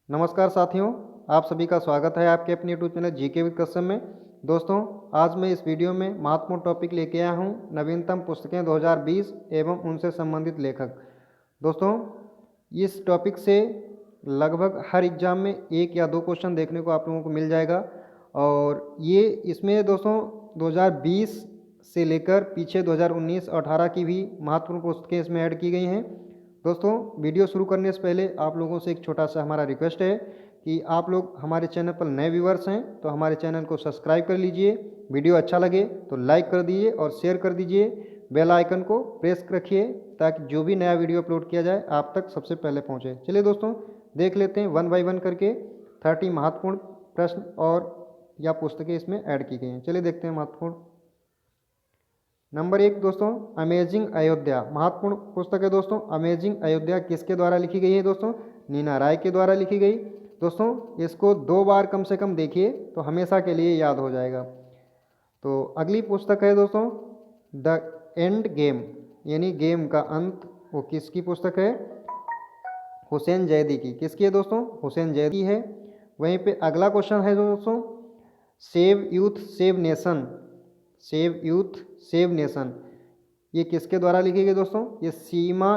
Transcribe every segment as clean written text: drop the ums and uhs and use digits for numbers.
नमस्कार साथियों, आप सभी का स्वागत है आपके अपने YouTube channel GK with custom में। दोस्तों, आज मैं इस वीडियो में महत्वपूर्ण टॉपिक लेके आया हूँ नवीनतम पुस्तकें 2020 एवं उनसे संबंधित लेखक। दोस्तों, इस टॉपिक से लगभग हर एग्जाम में 1 या 2 क्वेश्चन देखने को आप लोगों को मिल जाएगा और ये इसमें दोस्तों 2020 से लेकर पीछे 2019 और 18 की भी महत्वपूर्ण पुस्तकें इसमें ऐड की गई हैं। दोस्तों, वीडियो शुरू करने से पहले आप लोगों से एक छोटा सा हमारा रिक्वेस्ट है कि आप लोग हमारे चैनल पर नए व्यूवर्स हैं तो हमारे चैनल को सब्सक्राइब कर लीजिए। वीडियो अच्छा लगे तो लाइक कर दीजिए और शेयर कर दीजिए। बेल आइकन को प्रेस रखिए ताकि जो भी नया वीडियो अपलोड किया जाए आप तक सबसे पहले पहुंचे। चलिए दोस्तों, देख लेते हैं 1 बाय 1 करके 30 महत्वपूर्ण प्रश्न और या पुस्तकें इसमें ऐड की गई हैं। चलिए देखते हैं महत्वपूर्ण। नंबर 1 दोस्तों, अमेजिंग अयोध्या महत्वपूर्ण पुस्तक है दोस्तों। अमेजिंग अयोध्या किसके द्वारा लिखी गई है दोस्तों? नीना राय के द्वारा लिखी गई। दोस्तों, इसको 2 बार कम से कम देखिए तो हमेशा के लिए याद हो जाएगा। तो अगली पुस्तक है दोस्तों द एंड गेम, यानी गेम का अंत। वो किसकी पुस्तक है? हुसैन जैदी की। किसकी है दोस्तों? हुसैन जैदी है। वहीं पे अगला क्वेश्चन है दोस्तों, save youth save nation. Save youth save nation ये किसके द्वारा लिखी गई दोस्तों? ये सीमा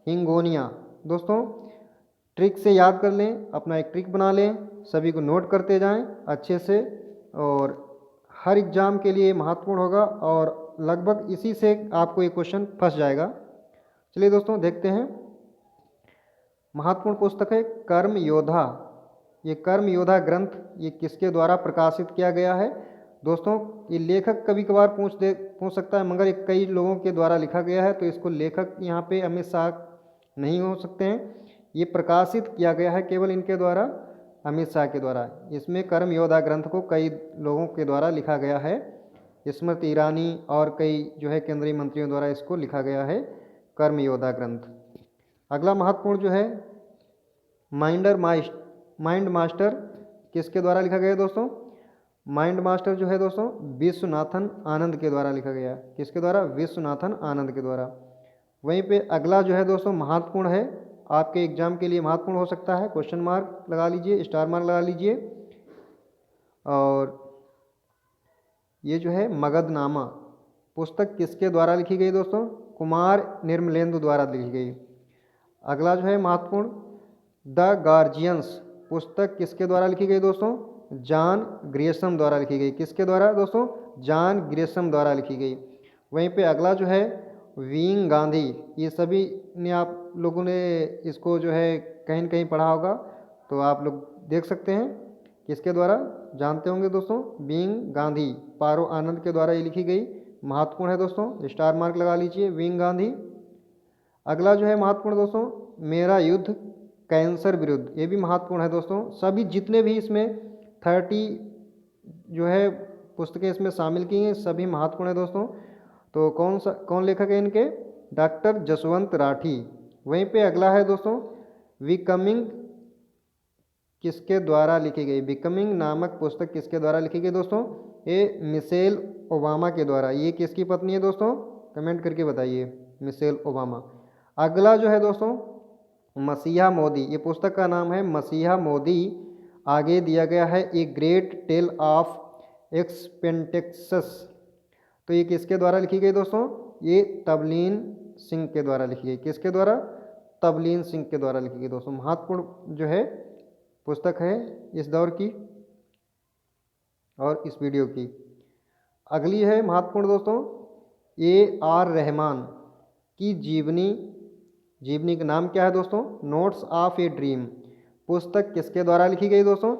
हिंगोनिया। दोस्तों, ट्रिक से याद कर लें, अपना एक ट्रिक बना लें, सभी को नोट करते जाएं अच्छे से और हर एग्जाम के लिए महत्वपूर्ण होगा और लगभग इसी से आपको ये क्वेश्चन फंस जाएगा। चलिए दोस्तों, देखते हैं। महत्वपूर्ण पुस्तक है कर्म योद्धा। ये कर्म योद्धा ग्रंथ ये किसके द्वारा प्रकाशित किया गया है दोस्तों? ये लेखक कभी कभार पूछ सकता है, मगर ये कई लोगों के द्वारा लिखा गया है तो इसको लेखक यहाँ पे अमित शाह नहीं हो सकते हैं। ये प्रकाशित किया गया है केवल इनके द्वारा, अमित शाह के द्वारा। इसमें कर्म योद्धा ग्रंथ को कई लोगों के द्वारा लिखा गया है। स्मृति ईरानी और कई जो है केंद्रीय मंत्रियों द्वारा इसको लिखा गया है, कर्म योद्धा ग्रंथ। अगला महत्वपूर्ण जो है माइंड मास्टर किसके द्वारा लिखा गया है दोस्तों? माइंड मास्टर जो है दोस्तों विश्वनाथन आनंद के द्वारा लिखा गया। किसके द्वारा? विश्वनाथन आनंद के द्वारा। वहीं पे अगला जो है दोस्तों महत्वपूर्ण है, आपके एग्जाम के लिए महत्वपूर्ण हो सकता है, क्वेश्चन मार्क लगा लीजिए, स्टार मार्क लगा लीजिए। और ये जो है मगधनामा पुस्तक किसके द्वारा लिखी गई दोस्तों? कुमार निर्मलेंदु द्वारा लिखी गई। अगला जो है महत्वपूर्ण द गार्जियंस पुस्तक किसके द्वारा लिखी गई दोस्तों? जॉन ग्रियर्सन द्वारा लिखी गई। किसके द्वारा दोस्तों? जॉन ग्रियर्सन द्वारा लिखी गई। वहीं पे अगला जो है वींग गांधी, ये सभी ने आप लोगों ने इसको जो है कहीं न कहीं पढ़ा होगा तो आप लोग देख सकते हैं। किसके द्वारा जानते होंगे दोस्तों? वींग गांधी, पारो आनंद के द्वारा ये लिखी गई। महत्वपूर्ण है दोस्तों, स्टार मार्क लगा लीजिए, वींग गांधी। अगला जो है महत्वपूर्ण दोस्तों मेरा युद्ध कैंसर विरुद्ध, ये भी महत्वपूर्ण है दोस्तों। सभी जितने भी इसमें 30 जो है पुस्तकें इसमें शामिल की हैं सभी महत्वपूर्ण है दोस्तों। तो कौन लेखक है इनके? डॉक्टर जसवंत राठी। वहीं पे अगला है दोस्तों बिकमिंग किसके द्वारा लिखी गई? बिकमिंग नामक पुस्तक किसके द्वारा लिखी गई दोस्तों? ये मिशेल ओबामा के द्वारा। ये किसकी पत्नी है दोस्तों? कमेंट करके बताइए। Michelle Obama. अगला जो है दोस्तों मसीहा मोदी, ये पुस्तक का नाम है मसीहा मोदी। आगे दिया गया है ए ग्रेट टेल ऑफ एक्सपेंटेक्सस। तो ये किसके द्वारा लिखी गई दोस्तों? ये तबलीन सिंह के द्वारा लिखी गई। किसके द्वारा? तबलीन सिंह के द्वारा लिखी गई दोस्तों। महत्वपूर्ण जो है पुस्तक है इस दौर की और इस वीडियो की। अगली है महत्वपूर्ण दोस्तों AR रहमान की जीवनी का नाम क्या है दोस्तों? Notes of a dream. पुस्तक किसके द्वारा लिखी गई दोस्तों?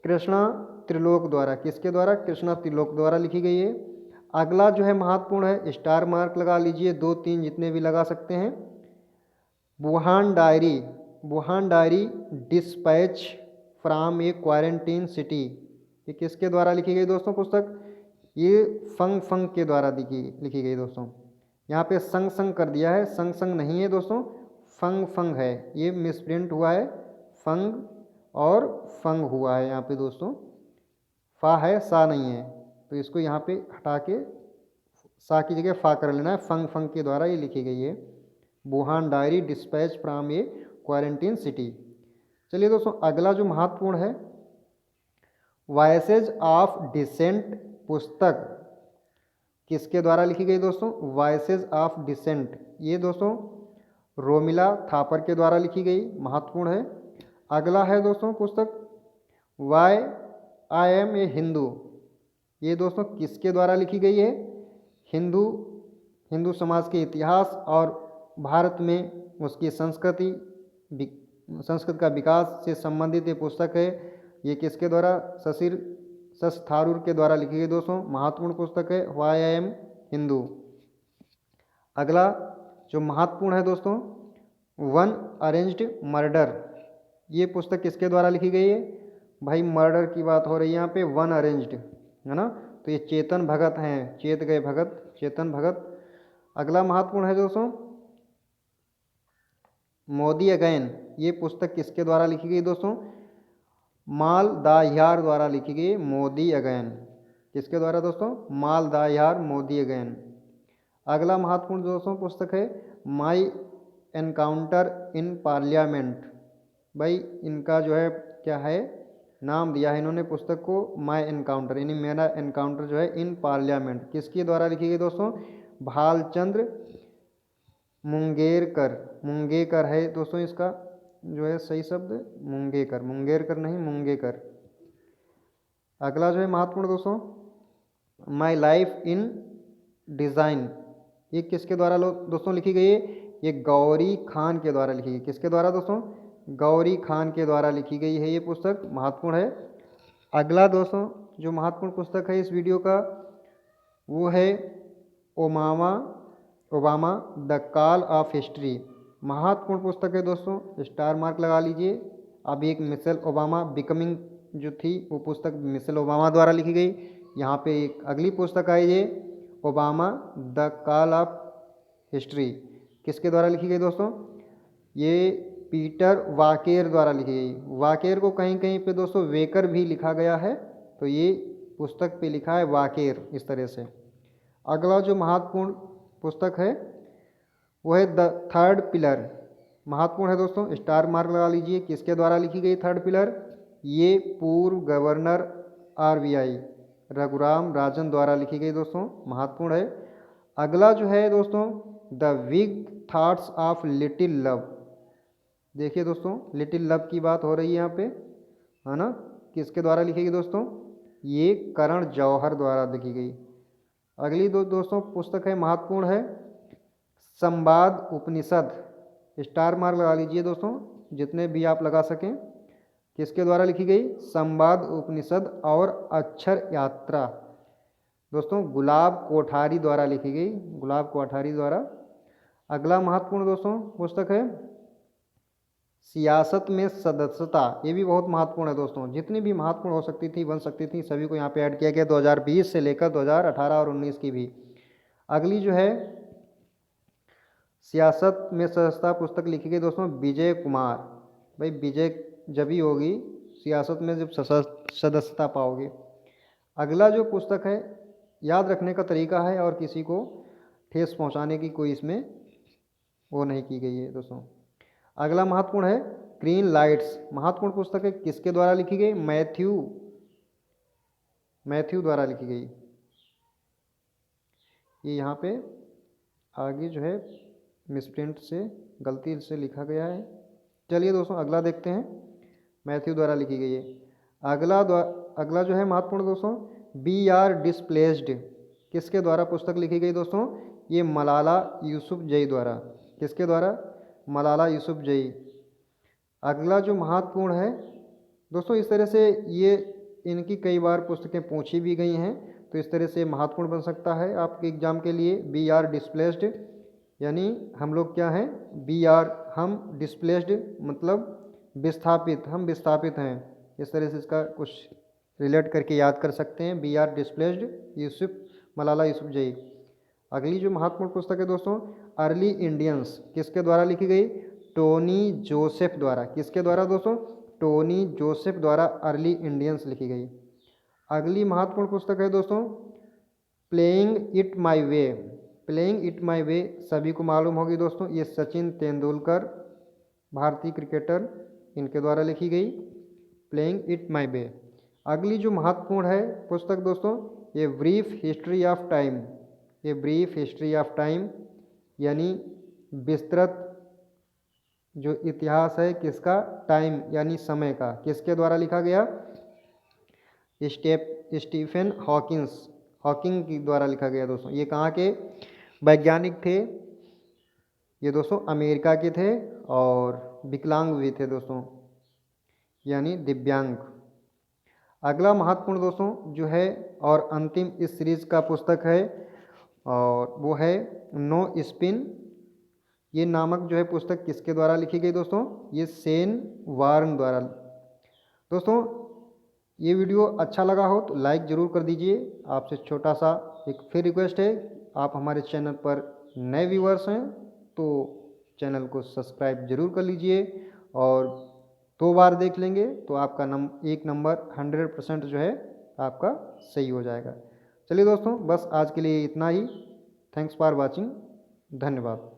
कृष्णा त्रिलोक द्वारा। किसके द्वारा? कृष्णा त्रिलोक द्वारा लिखी गई है। अगला जो है महत्वपूर्ण है, स्टार मार्क लगा लीजिए, 2-3 जितने भी लगा सकते हैं। Wuhan diary dispatch from A quarantine city. ये किसके द्वारा लिखी गई दोस्तों पुस्तक? ये फंग के द्वारा लिखी गई दोस्तों। यहाँ पे संग कर दिया है, संग नहीं है दोस्तों, फंग है। ये मिसप्रिंट हुआ है, फंग और फंग हुआ है यहाँ पे दोस्तों, फा है सा नहीं है, तो इसको यहाँ पे हटा के सा की जगह फा कर लेना है। फंग के द्वारा ये लिखी गई है। Wuhan diary dispatch from A quarantine city. चलिए दोस्तों, अगला जो महत्वपूर्ण है, वॉयसेज ऑफ डिसेंट पुस्तक किसके द्वारा लिखी गई दोस्तों? वॉयसेज ऑफ डिसेंट, ये दोस्तों रोमिला थापर के द्वारा लिखी गई, महत्वपूर्ण है। अगला है दोस्तों पुस्तक why I am a Hindu, ये दोस्तों किसके द्वारा लिखी गई है? हिंदू समाज के इतिहास और भारत में उसकी संस्कृत का विकास से संबंधित ये पुस्तक है। ये किसके द्वारा? शश थारूर के द्वारा लिखी गई दोस्तों, महत्वपूर्ण पुस्तक है वाई आई एम हिंदू। अगला जो महत्वपूर्ण है दोस्तों, वन अरेंज्ड मर्डर, ये पुस्तक किसके द्वारा लिखी गई है? भाई मर्डर की बात हो रही है यहाँ पे, वन अरेंज्ड है ना, तो ये चेतन भगत हैं, चेत गए भगत, चेतन भगत। अगला महत्वपूर्ण है दोस्तों मोदी अगेन, ये पुस्तक किसके द्वारा लिखी गई दोस्तों? माल दाह्यार द्वारा लिखी गई, मोदी अगेन, किसके द्वारा दोस्तों? माल दाह्यार, मोदी अगेन। अगला महत्वपूर्ण दोस्तों पुस्तक है माई एनकाउंटर इन पार्लियामेंट, भाई इनका जो है क्या है नाम दिया है इन्होंने पुस्तक को, माई एनकाउंटर, यानी मेरा एनकाउंटर जो है इन पार्लियामेंट, किसके द्वारा लिखी गई दोस्तों? भालचंद्र मुंगेकर है दोस्तों, इसका जो है सही शब्द मुंगेरकर नहीं, मुंगेकर। अगला जो है महत्वपूर्ण दोस्तों माई लाइफ इन डिज़ाइन, ये किसके द्वारा दोस्तों लिखी गई है? ये गौरी खान के द्वारा लिखी गई, किसके द्वारा दोस्तों? गौरी खान के द्वारा लिखी गई है ये पुस्तक, महत्वपूर्ण है। अगला दोस्तों जो महत्वपूर्ण पुस्तक है इस वीडियो का, वो है Obama the call of history, महत्वपूर्ण पुस्तक है दोस्तों, स्टार मार्क लगा लीजिए। अब एक मिशेल ओबामा बिकमिंग जो थी वो पुस्तक मिशेल ओबामा द्वारा लिखी गई। यहाँ पे एक अगली पुस्तक आई है Obama the call of history, किसके द्वारा लिखी गई दोस्तों? ये पीटर वाकेर द्वारा लिखी गई। वाकेर को कहीं कहीं पे दोस्तों वेकर भी लिखा गया है, तो ये पुस्तक पे लिखा है वाकेर, इस तरह से। अगला जो महत्वपूर्ण पुस्तक है वो है द थर्ड पिलर, महत्वपूर्ण है दोस्तों, स्टार मार्क लगा लीजिए, किसके द्वारा लिखी गई थर्ड पिलर? ये पूर्व गवर्नर आरबीआई रघुराम राजन द्वारा लिखी गई दोस्तों, महत्वपूर्ण है। अगला जो है दोस्तों the big thoughts of little love, देखिए दोस्तों लिटिल लव की बात हो रही है यहाँ पे, है ना, किसके द्वारा लिखी गई दोस्तों? ये करण जौहर द्वारा लिखी गई। अगली दोस्तों पुस्तक है महत्वपूर्ण है संवाद उपनिषद, स्टार मार्क लगा लीजिए दोस्तों, जितने भी आप लगा सकें, किसके द्वारा लिखी गई? संवाद उपनिषद और अक्षर यात्रा, दोस्तों गुलाब कोठारी द्वारा लिखी गई, गुलाब कोठारी द्वारा। अगला महत्वपूर्ण दोस्तों पुस्तक है सियासत में सदस्यता, ये भी बहुत महत्वपूर्ण है दोस्तों, जितनी भी महत्वपूर्ण हो सकती थी बन सकती थी सभी को यहाँ पे ऐड किया गया, 2020 से लेकर 2018 और 19 की भी। अगली जो है सियासत में सदस्यता पुस्तक लिखी गई दोस्तों विजय कुमार, भाई विजय जब ही होगी सियासत में जब सदस्यता पाओगे। अगला जो पुस्तक है याद रखने का तरीका है और किसी को ठेस पहुंचाने की कोई इसमें वो नहीं की गई है दोस्तों। अगला महत्वपूर्ण है ग्रीन लाइट्स, महत्वपूर्ण पुस्तक है, किसके द्वारा लिखी गई? मैथ्यू द्वारा लिखी गई। ये यहाँ पे आगे जो है मिसप्रिंट से गलती से लिखा गया है। चलिए दोस्तों अगला देखते हैं, मैथ्यू द्वारा लिखी गई है। अगला जो है महत्वपूर्ण दोस्तों बी आर डिस्प्लेस्ड, किसके द्वारा पुस्तक लिखी गई दोस्तों? ये मलाला यूसुफजई द्वारा, किसके द्वारा? मलाला यूसुफजई। अगला जो महत्वपूर्ण है दोस्तों, इस तरह से ये इनकी कई बार पुस्तकें पूछी भी गई हैं, तो इस तरह से महत्वपूर्ण बन सकता है आपके एग्जाम के लिए। बी आर डिस्प्लेस्ड यानी हम लोग क्या हैं? बी आर हम, डिस्प्लेस्ड मतलब विस्थापित, हम विस्थापित हैं, इस तरह से इसका कुछ रिलेट करके याद कर सकते हैं। We are displaced Malala Yousafzai. अगली जो महत्वपूर्ण पुस्तक है दोस्तों अर्ली इंडियंस, किसके द्वारा लिखी गई? टोनी जोसेफ द्वारा, किसके द्वारा दोस्तों? टोनी जोसेफ द्वारा अर्ली इंडियंस लिखी गई। अगली महत्वपूर्ण पुस्तक है दोस्तों playing it my way, playing it my way सभी को मालूम होगी दोस्तों, ये सचिन तेंदुलकर भारतीय क्रिकेटर इनके द्वारा लिखी गई, प्लेइंग इट माई वे। अगली जो महत्वपूर्ण है पुस्तक दोस्तों, ये ब्रीफ हिस्ट्री ऑफ टाइम। ये ब्रीफ हिस्ट्री ऑफ टाइम यानी विस्तृत जो इतिहास है किसका, टाइम यानी समय का, किसके द्वारा लिखा गया, स्टीफन हॉकिंग के द्वारा लिखा गया दोस्तों। ये कहाँ के वैज्ञानिक थे, ये दोस्तों अमेरिका के थे और विकलांग भी थे दोस्तों, यानी दिव्यांग। अगला महत्वपूर्ण दोस्तों जो है और अंतिम इस सीरीज का पुस्तक है और वो है नो स्पिन। ये नामक जो है पुस्तक किसके द्वारा लिखी गई दोस्तों, ये शेन वार्न द्वारा। दोस्तों ये वीडियो अच्छा लगा हो तो लाइक ज़रूर कर दीजिए। आपसे छोटा सा एक फिर रिक्वेस्ट है, आप हमारे चैनल पर नए व्यूअर्स हैं तो चैनल को सब्सक्राइब जरूर कर लीजिए और 2 बार देख लेंगे तो आपका एक नंबर 100% जो है आपका सही हो जाएगा। चलिए दोस्तों बस आज के लिए इतना ही। Thanks for watching. धन्यवाद।